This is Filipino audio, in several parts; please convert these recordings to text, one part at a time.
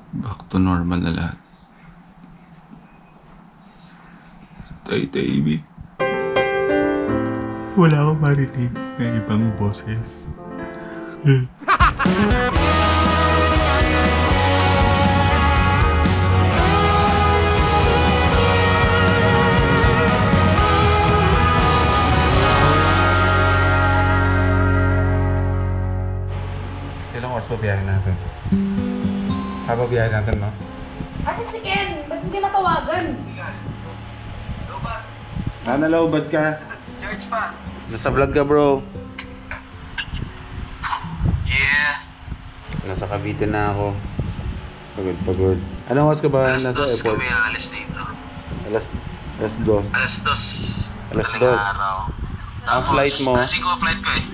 Back to normal na lahat. Tahimik. Wala akong marinig na ibang boses. Ilang oras pa biyahe natin? Haba biyahe natin, no? Kasi si Ken, ba't hindi matawagan? Nanalawbad ka? George pa. Nasa vlog ka, bro. Yeah. Nasa Cavite na ako. Pagod. Anong oras ka ba nasa Alas 2 airport? kami aalis dito. Alas 2. Alas 2. Alas Madaling 2. araw. Ang flight mo? Alas 5 ang flight ko eh.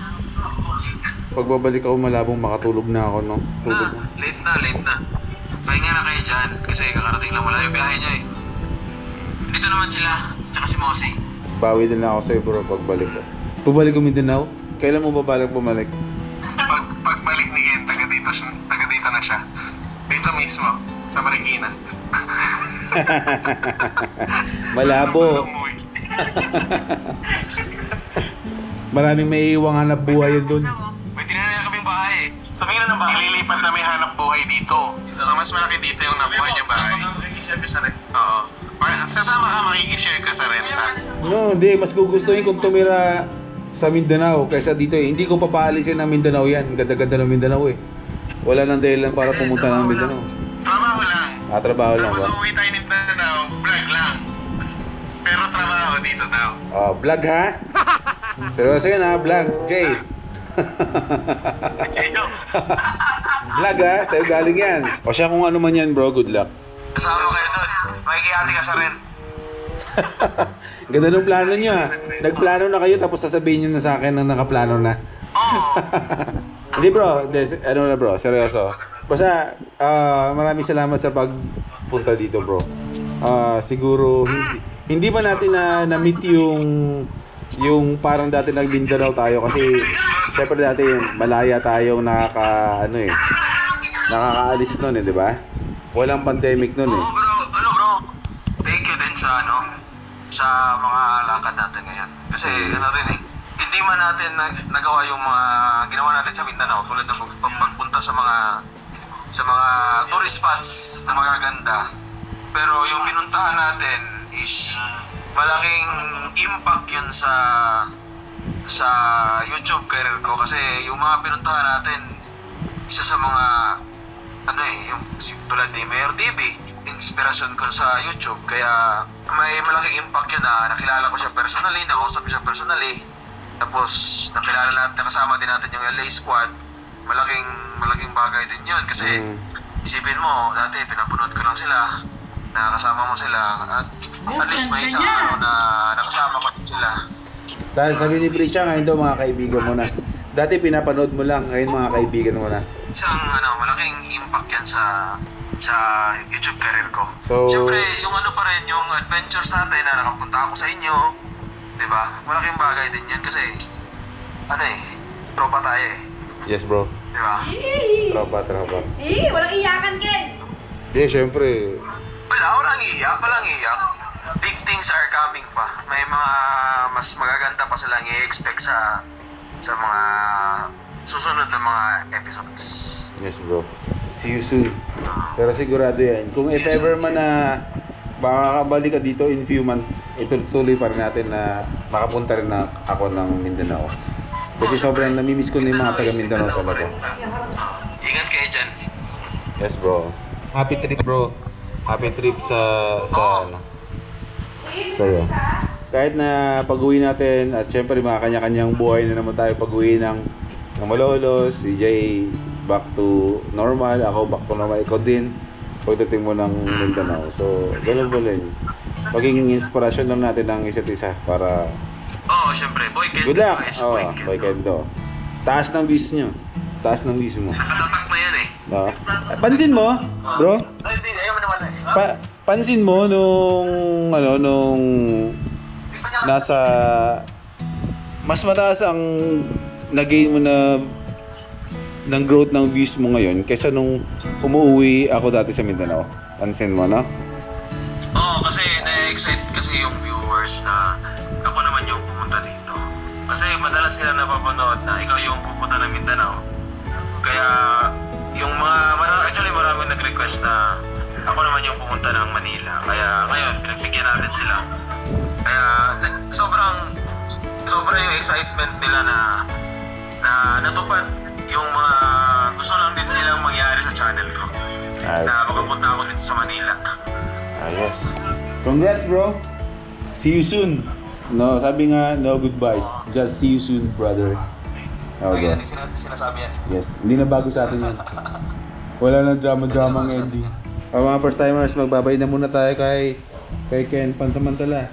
Pag babalik ako malabong makatulog na ako, no? Tulog na. Late na. Pahinga na kayo dyan. Kasi kakarating lang wala yung biyahe niya eh. Dito naman sila. Tsaka si Mosi. Bawi din na ako sa'yo, bro, pagbalik ko. Pabalik ko Mindanao? Kailan mo bumalik? Pagbalik ni Ken, taga dito na siya. Dito mismo. Sa Marikina. Malabo. Maraming may iwang hanap buhay yun dun. May tinanin na kaming bahay eh. Tumingin na ng bahay. Ililipat na may hanap buhay dito. Mas malaki dito yung nabuhay niya bahay. Makikishare ka sa rent. Oo. Sasama ka, makikishare ka sa renta. No, hindi. Mas gugustuhin kung tumira sa Mindanao kaysa dito eh. Hindi ko papaalisin ng Mindanao yan. Ganda-ganda ng Mindanao eh. Wala nang dahilan para pumunta ng Mindanao. Trabaho lang. Trabaho lang Tapos ba? uwi tayo ng Mindanao, vlog lang. Pero trabaho dito daw. Oh, vlog ha? Seryoso yan ha, vlog. Jay. Vlog ha, sa'yo galing yan. O siya kung ano man yan bro, good luck. Kasama kayo doon. Makikihati ka sa rent. Ganda ng plano nyo ha. Nagplano na kayo tapos sasabihin nyo na sa akin na nakaplano na. Oo. Hindi bro, ano na bro, seryoso. Basta maraming salamat sa pagpunta dito bro. Siguro hindi ba natin na-meet yung parang dati nag-Mindanao tayo kasi syempre dati malaya tayong nakakaalis nun eh, di ba? Walang pandemic nun eh. Oo bro, thank you din sa mga lakad natin ngayon. Kasi rin eh, hindi man natin nagawa yung mga ginawa natin sa Mindanao tulad ng pagpunta sa mga tourist spots na magaganda. Pero yung pinuntahan natin is malaking impact yun sa YouTube career ko kasi yung mga pinuntahan natin isa sa mga yung tulad ni Mayor TV, inspirasyon ko sa YouTube kaya may malaking impact yun na nakilala ko siya personally, nakausap ko siya personally, tapos nakilala natin, kasama din natin yung LA Squad. Malaking bagay din yun kasi isipin mo, dati pinapunod ko lang sila, nakasama mo sila at least may isang araw na nakasama ko sila. Dahil sabi ni Prisha, ngayon daw mga kaibigan mo na. Dati pinapanood mo lang, ngayon mga kaibigan mo na. Isang malaking impact yan sa YouTube career ko. So, siyempre, yung pa rin, yung adventures natin na nakapunta ako sa inyo, di ba? Malaking bagay din yan kasi, tropa tayo eh. yes bro. Di ba? Tropa. Walang iyakan, Ken! Syempre. Walang iyak. Big things are coming pa. May mga mas magaganda pa silang i-expect sa mga susunod na mga episodes. Yes bro. See you soon. Pero sigurado yan. Kung if ever man na makakabalik ka dito in few months, ituloy pa rin natin na makapunta rin na ako ng Mindanao. Kasi sobrang namimiss ko na yung mga taga Mindanao talaga. Ingat kayo dyan. Yes bro. Happy trip bro. Happy trip sa'yo. Kahit na pag-uwi natin at syempre mga kanya-kanyang buhay na naman tayo pag-uwi ng Malolos, si Jay back to normal, ako back to normal, ikaw din pagdating mo ng Mindanao. So, ganun ba rin? Maging inspirasyon lang natin ng isa't isa para Syempre, boy Kendo. good luck! Guys, Boy Kendo. Taas ng views nyo. Taas ng views mo. Nakatatak na yan eh. Pansin mo, bro? Hindi, ayaw mo naman eh. Pansin mo nung nasa mas mataas ang nag-gain mo na ng growth ng views mo ngayon kaysa nung umuwi ako dati sa Mindanao. Pansin mo, no? Oo, kasi na-excite kasi yung viewers na ako naman yung pumunta dito. Kasi madalas sila napapanood na ikaw yung pupunta ng Mindanao. Kaya yung actually maraming nag-request na ako naman yung pumunta ng Manila. Kaya ngayon, pinagbigyan natin sila. Kaya sobra yung excitement nila na natupad yung mga gusto lang din nilang mangyari sa channel ko. Na makapunta ako dito sa Manila. Ayos. Congrats, bro. See you soon. No, sabi nga, no goodbyes. Just see you soon, brother. Lagi natin sinasabi yan. Yes, hindi na bago sa atin yan. Wala na drama-drama ng ending. Mga first timers, magbabay na muna tayo kay Ken pansamantala.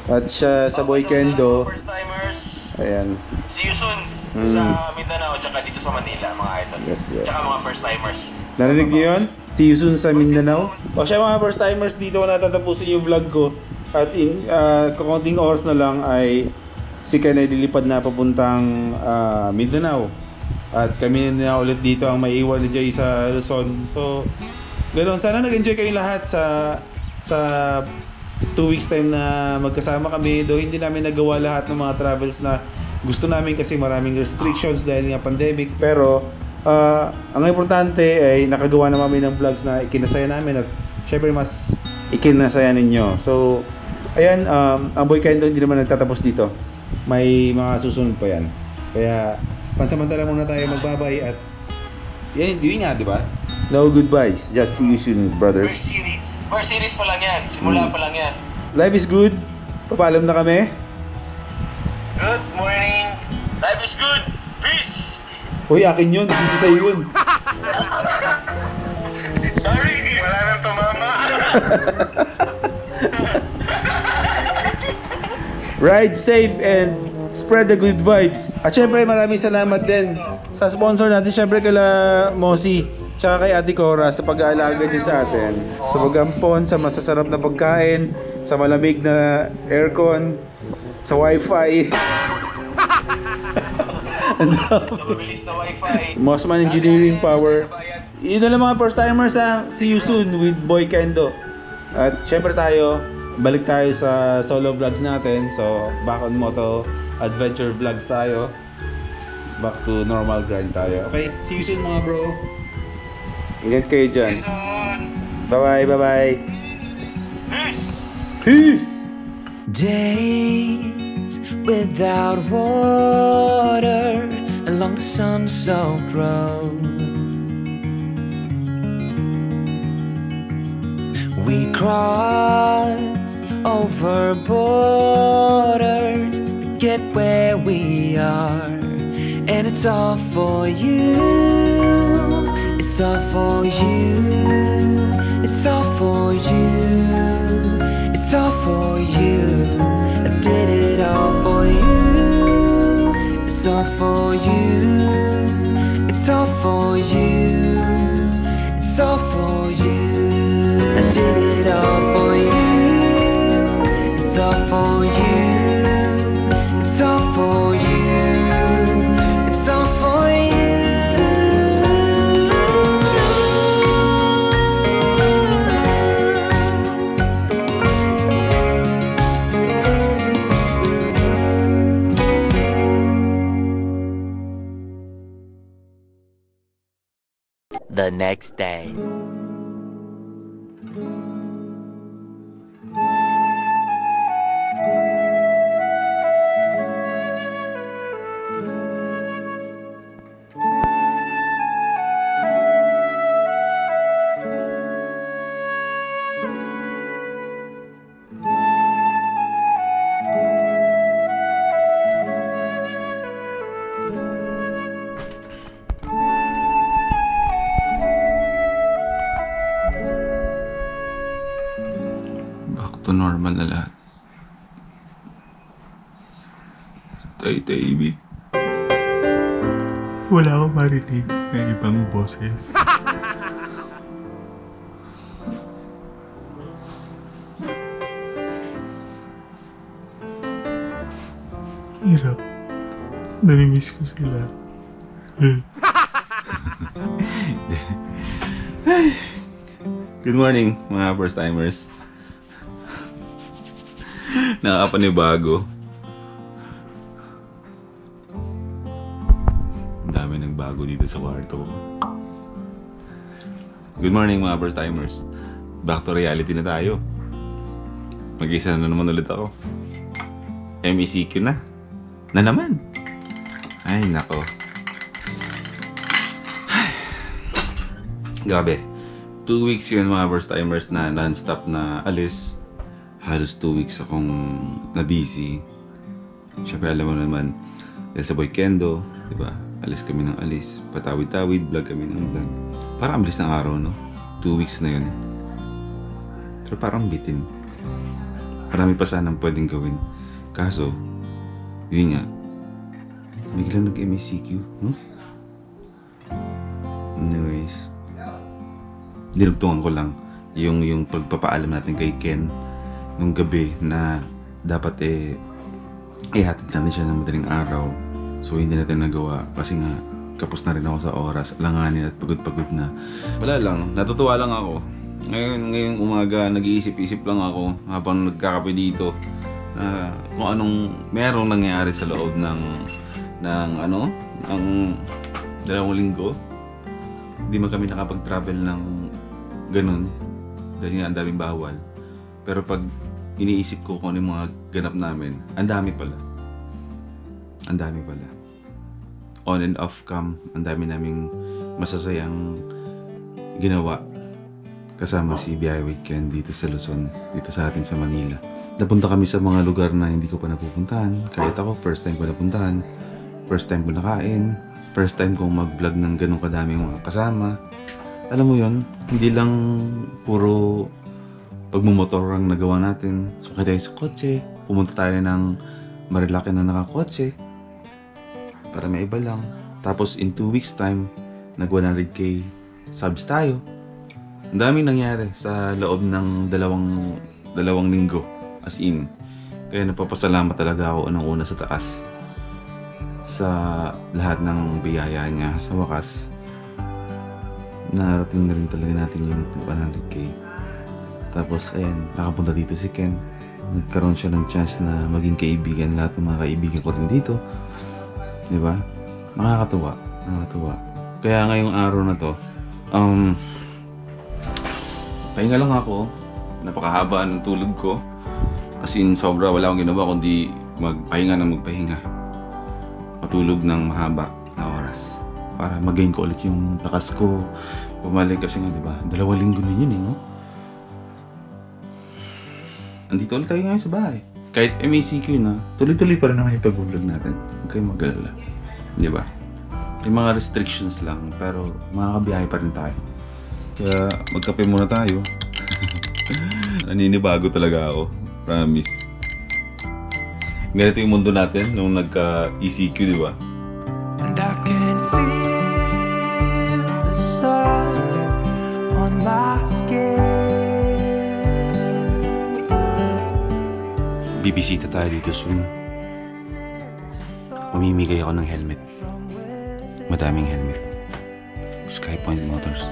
At siya sa Boy Kendo. First timers. Ayan. See you soon sa Mindanao at saka dito sa Manila, mga idol. Yes, bro. Tsaka mga first timers. Narinig niyo yun? See you soon sa Mindanao. O siya mga first timers, dito ko natatapusin yung vlog ko. At kakunting oras na lang ay si Ken ay lilipad na papuntang Mindanao. At kami na ulit dito ang maiiwan ni Jay sa Luzon. So, ganoon. Sana nag-enjoy kayong lahat sa 2 weeks time na magkasama kami. Though hindi namin nagawa lahat ng mga travels na gusto namin kasi maraming restrictions dahil nga pandemic. Pero ang importante ay nakagawa na kami ng vlogs na ikinasaya namin at syempre mas ikinasaya ninyo. So ayan, ang Boy Kendo hindi naman nagtatapos dito. May mga susunod pa yan. Kaya pansamantala muna tayo magbabay at yun nga, di ba? No goodbyes. Just see you soon, brother. First series pa lang yan. Simula pa lang yan. Life is good. Papaalam na kami. Good morning. Life is good. Peace. Uy, akin yun. Hindi sa'yo yun. Sorry, wala nang tumama. Ride safe and spread the good vibes. At syempre maraming salamat din sa sponsor natin, syempre kala Mosi tsaka kay Ate Cora sa pag-aalaga din sa atin, sa pag-ampon, sa masasarap na pagkain, sa malamig na aircon, sa wifi. Sa mabilis na wifi. Mossman Engineering Power. Yun na lang mga first timers ha. See you soon with Boy Kendo. At syempre tayo, balik tayo sa solo vlogs natin. So back on moto adventure vlogs tayo. Back to normal grind tayo. Okay, see you soon mga bro. Ingat kayo dyan. Bye bye. Peace. Peace. Days without water along the sun-soaked road. We crossed over borders to get where we are, and it's all for you. It's all for you. It's all for you. It's all for you. I did it all for you. It's all for you. It's all for you. It's all for you. I did it all for you. It's all for you. It's all for you. It's all for you. The next day. Back to normal na lahat. Tahimik. Wala akong marinig na ibang boses. Hirap. Namimiss ko sila. Good morning, mga first timers. Nakakapanibago. Ang dami ng bago dito sa kwarto ko. Good morning, mga first timers. Back to reality na tayo. Mag-isa na naman ulit ako. MECQ na. Na naman. Ay, nako. Ay. Grabe. 2 weeks yun, mga first timers, na non-stop na alis. Halos 2 weeks akong na-busy. Siyempre, alam mo naman, dahil sa Boy Kendo, di ba? Alis kami ng alis. Patawid-tawid, vlog kami ng vlog. Parang bilis ng araw, no? 2 weeks na yun. Pero parang bitin. Marami pa sanang pwedeng gawin. Kaso, yun nga, biglang nag-MECQ, no? Anyways, dinugtungan ko lang yung pagpapaalam natin kay Ken nung gabi na dapat ihatid natin siya ng madaling araw. So hindi natin nagawa kasi nga kapos na rin ako sa oras, langanin at pagod-pagod na. Wala lang, natutuwa lang ako. Ngayong umaga, nag-iisip-isip lang ako habang nagkakape dito na kung anong merong nangyayari sa loob ng 2 linggo. Hindi man kami nakapag-travel ng ganun dahil nga ang daming bawal. Pero pag iniisip ko kung ano yung mga ganap namin, ang dami pala. On and off cam, ang dami naming masasayang ginawa kasama si Biyay Weekend dito sa Luzon, dito sa atin sa Manila. Napunta kami sa mga lugar na hindi ko pa napupuntahan. Kahit ako, first time ko napuntahan, first time ko nakain, first time kong mag-vlog ng ganun kadaming mga kasama. Alam mo yon, hindi lang puro pagmumotor ang nagawa natin. Sumakay tayo sa kotse, pumunta tayo ng Marilaki na nakakotse para may iba lang. Tapos in 2 weeks time, nag 100k subs tayo. Ang daming nangyari sa loob ng dalawang linggo. As in, kaya napapasalamat talaga ako unang-una sa taas sa lahat ng biyaya niya. Sa wakas, narating na rin talaga natin yung 100k. Tapos ayan, nakapunta dito si Ken. Nagkaroon siya ng chance na maging kaibigan lahat ng mga kaibigan ko rin dito. Diba? Nakakatuwa. Kaya ngayong araw na to, pahinga lang ako. Napakahaba ng tulog ko. As in, sobra, wala akong ginawa kundi magpahinga. Matulog ng mahaba na oras para mag-gain ko ulit yung lakas ko. Bumalik kasi nga, diba? 2 linggo din yun, no? Andito ulit tayo ngayon sa bahay. Kahit MECQ na, tuloy-tuloy pa rin naman yung pag-vlog natin. Huwag kayong mag-alala. Diba? May mga restrictions lang, pero makakabiyahe pa rin tayo. Kaya magkape muna tayo. Naninibago talaga ako. Promise. Ganito yung mundo natin nung nagka-ECQ, di ba? And I can feel the sun on my skin. Bibisita tayo dito soon. Mamimigay ako ng helmet. Madaming helmet. Skypoint Motors.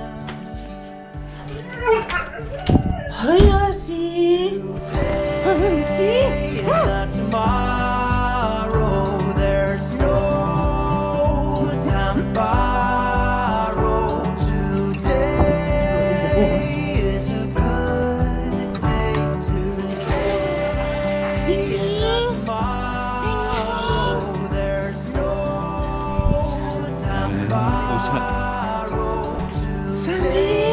Hi, Asi! Tomorrow there's no time to borrow. Today is a good day to tomorrow there's no time to borrow. Sandy!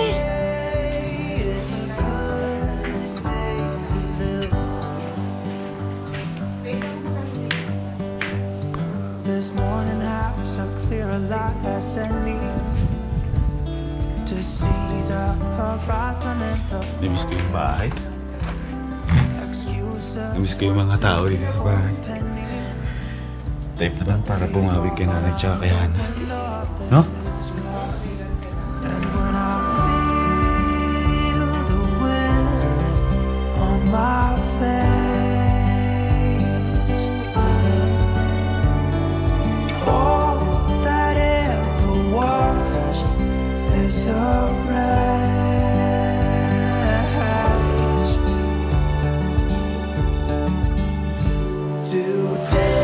This morning house are clear a lot as any to see the horizon and the Namiss ko yung bahay. excuse of Namiss ko yung mga tao dito sa bahay. Type naman para bumawi kay nanay tsaka kay Hana. No? and when I feel the wind on my face, all that ever was today.